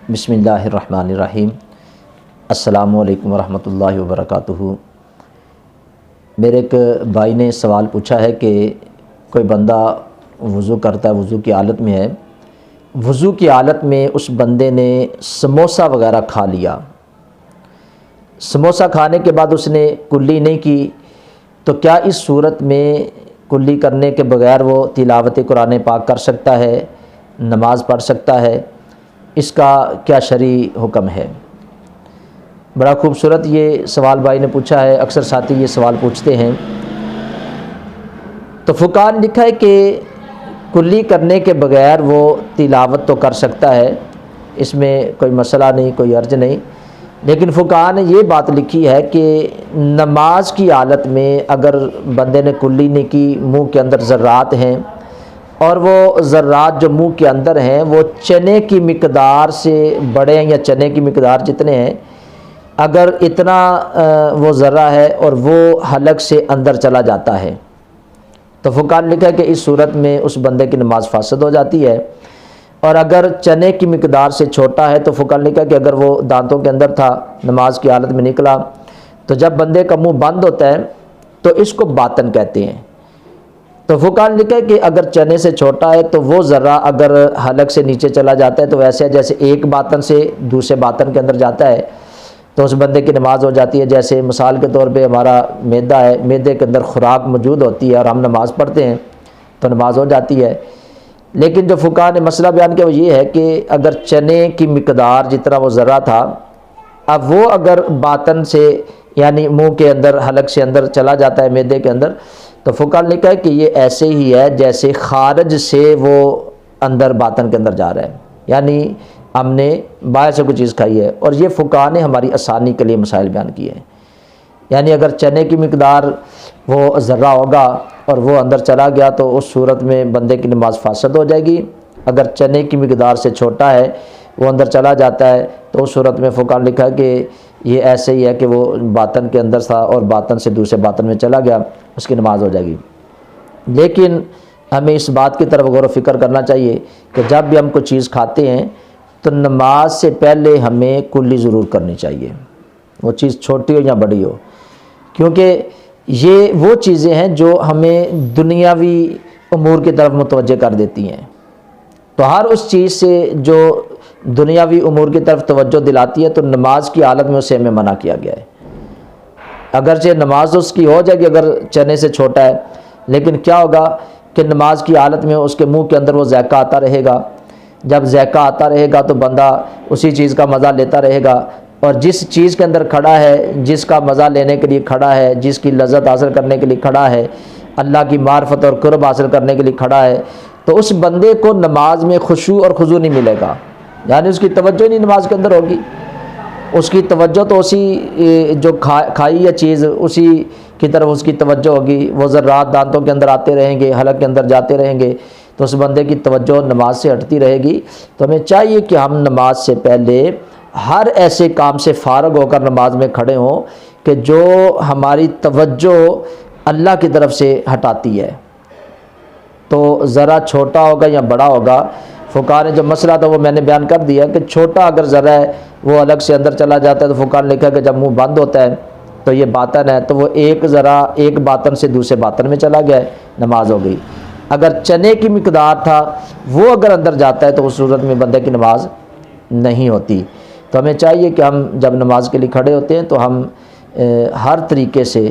بسم اللہ الرحمن الرحیم۔ السلام علیکم ورحمۃ اللہ وبرکاتہ۔ میرے ایک بھائی نے سوال پوچھا ہے کہ کوئی بندہ وضو کرتا ہے، وضو کی حالت میں ہے، وضو کی حالت میں اس بندے نے سموسہ وغیرہ کھا لیا، سموسہ کھانے کے بعد اس نے کلی نہیں کی، تو کیا اس صورت میں کلی کرنے کے بغیر وہ تلاوت قرآن پاک کر سکتا ہے، نماز پڑھ سکتا ہے؟ اس کا کیا شرعی حکم ہے؟ بڑا خوبصورت یہ سوال بھائی نے پوچھا ہے، اکثر ساتھی یہ سوال پوچھتے ہیں۔ تو فقہاء نے لکھا ہے کہ کلی کرنے کے بغیر وہ تلاوت تو کر سکتا ہے، اس میں کوئی مسئلہ نہیں، کوئی حرج نہیں، لیکن فقہاء نے یہ بات لکھی ہے کہ نماز کی حالت میں اگر بندے نے کلی نہیں کی، منہ کے اندر ذرات ہیں اور وہ ذرات جو منہ کے اندر ہیں وہ چنے کی مقدار سے بڑے ہیں یا چنے کی مقدار جتنے ہیں، اگر اتنا وہ ذرہ ہے اور وہ حلق سے اندر چلا جاتا ہے تو فقہاء نے لکھا ہے کہ اس صورت میں اس بندے کی نماز فاسد ہو جاتی ہے۔ اور اگر چنے کی مقدار سے چھوٹا ہے تو فقہاء نے لکھا کہ اگر وہ دانتوں کے اندر تھا، نماز کی حالت میں نکلا، تو جب بندے کا منہ بند ہوتا ہے تو اس کو باطن کہتے ہیں۔ تو فقہاء نے لکھا ہے کہ اگر چنے سے چھوٹا ہے تو وہ ذرہ اگر حلق سے نیچے چلا جاتا ہے تو ویسے جیسے ایک باطن سے دوسرے باطن کے اندر جاتا ہے تو اس بندے کی نماز ہو جاتی ہے۔ جیسے مثال کے طور پہ ہمارا معدہ ہے، معدے کے اندر خوراک موجود ہوتی ہے اور ہم نماز پڑھتے ہیں تو نماز ہو جاتی ہے۔ لیکن جو فقہاء نے مسئلہ بیان کیا وہ یہ ہے کہ اگر چنے کی مقدار جتنا وہ ذرہ تھا، اب وہ اگر باطن سے یعنی منہ کے اندر حلق سے اندر چلا جاتا ہے معدے کے اندر، تو فقہاء نے لکھا ہے کہ یہ ایسے ہی ہے جیسے خارج سے وہ اندر باطن کے اندر جا رہا ہے، یعنی ہم نے باہر سے کوئی چیز کھائی ہے۔ اور یہ فقہاء نے ہماری آسانی کے لیے مسائل بیان کیے ہیں، یعنی اگر چنے کی مقدار وہ ذرہ ہوگا اور وہ اندر چلا گیا تو اس صورت میں بندے کی نماز فاسد ہو جائے گی۔ اگر چنے کی مقدار سے چھوٹا ہے، وہ اندر چلا جاتا ہے تو اس صورت میں فقہاء نے لکھا کہ یہ ایسے ہی ہے کہ وہ باطن کے اندر تھا اور باطن سے دوسرے باطن میں چلا گیا، اس کی نماز ہو جائے گی۔ لیکن ہمیں اس بات کی طرف غور و فکر کرنا چاہیے کہ جب بھی ہم کوئی چیز کھاتے ہیں تو نماز سے پہلے ہمیں کلی ضرور کرنی چاہیے، وہ چیز چھوٹی ہو یا بڑی ہو، کیونکہ یہ وہ چیزیں ہیں جو ہمیں دنیاوی امور کی طرف متوجہ کر دیتی ہیں۔ تو ہر اس چیز سے جو دنیاوی امور کی طرف توجہ دلاتی ہے تو نماز کی حالت میں اسے ہمیں منع کیا گیا ہے۔ اگرچہ نماز اس کی ہو جائے گی اگر چنے سے چھوٹا ہے، لیکن کیا ہوگا کہ نماز کی حالت میں اس کے منہ کے اندر وہ ذائقہ آتا رہے گا، جب ذائقہ آتا رہے گا تو بندہ اسی چیز کا مزہ لیتا رہے گا، اور جس چیز کے اندر کھڑا ہے، جس کا مزہ لینے کے لیے کھڑا ہے، جس کی لذت حاصل کرنے کے لیے کھڑا ہے، اللہ کی معرفت اور قرب حاصل کرنے کے لیے کھڑا ہے، تو اس بندے کو نماز میں خشوع اور خضوع نہیں ملے گا، یعنی اس کی توجہ نہیں نماز کے اندر ہوگی، اس کی توجہ تو اسی جو کھائی ہے چیز اسی کی طرف اس کی توجہ ہوگی، وہ ذرات دانتوں کے اندر آتے رہیں گے، حلق کے اندر جاتے رہیں گے، تو اس بندے کی توجہ نماز سے ہٹتی رہے گی۔ تو ہمیں چاہیے کہ ہم نماز سے پہلے ہر ایسے کام سے فارغ ہو کر نماز میں کھڑے ہوں کہ جو ہماری توجہ اللہ کی طرف سے ہٹاتی ہے۔ تو ذرا چھوٹا ہوگا یا بڑا ہوگا، فقہاء نے جو مسئلہ تھا وہ میں نے بیان کر دیا کہ چھوٹا اگر ذرا ہے وہ الگ سے اندر چلا جاتا ہے تو فقہاء نے لکھا کہ جب منہ بند ہوتا ہے تو یہ باطن ہے، تو وہ ایک ذرا ایک باطن سے دوسرے باطن میں چلا گیا ہے، نماز ہو گئی۔ اگر چنے کی مقدار تھا وہ اگر اندر جاتا ہے تو اس صورت میں بندے کی نماز نہیں ہوتی۔ تو ہمیں چاہیے کہ ہم جب نماز کے لیے کھڑے ہوتے ہیں تو ہم ہر طریقے سے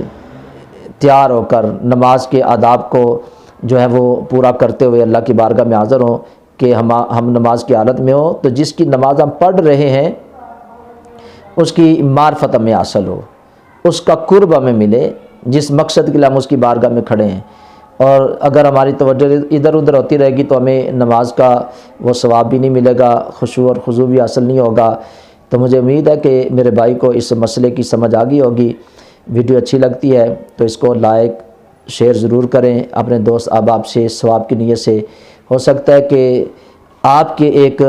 تیار ہو کر نماز کے آداب کو جو ہے وہ پورا کرتے ہوئے اللہ کی بارگاہ میں حاضر ہوں کہ ہم نماز کی حالت میں ہوں تو جس کی نماز ہم پڑھ رہے ہیں اس کی معرفت ہمیں حاصل ہو، اس کا قرب ہمیں ملے، جس مقصد کے لیے ہم اس کی بارگاہ میں کھڑے ہیں۔ اور اگر ہماری توجہ ادھر ادھر ہوتی رہے گی تو ہمیں نماز کا وہ ثواب بھی نہیں ملے گا، خشوع اور خضوع بھی حاصل نہیں ہوگا۔ تو مجھے امید ہے کہ میرے بھائی کو اس مسئلے کی سمجھ آ گئی ہوگی۔ ویڈیو اچھی لگتی ہے تو اس کو لائک شیئر ضرور کریں اپنے دوست احباب سے، ثواب کی نیت سے۔ ہو سکتا ہے کہ آپ کے ایک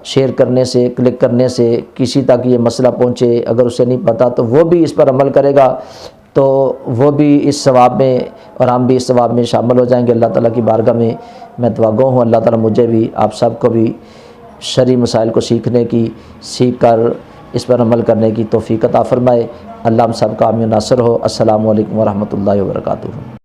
شیئر کرنے سے، کلک کرنے سے کسی تک یہ مسئلہ پہنچے، اگر اسے نہیں پتہ تو وہ بھی اس پر عمل کرے گا تو وہ بھی اس ثواب میں اور ہم بھی اس ثواب میں شامل ہو جائیں گے۔ اللہ تعالیٰ کی بارگاہ میں میں دعا گو ہوں اللہ تعالیٰ مجھے بھی آپ سب کو بھی شرعی مسائل کو سیکھ کر اس پر عمل کرنے کی توفیق عطا فرمائے۔ اللہ ہم سب کا حامی و ناصر ہو۔ السلام علیکم ورحمۃ اللہ وبرکاتہ۔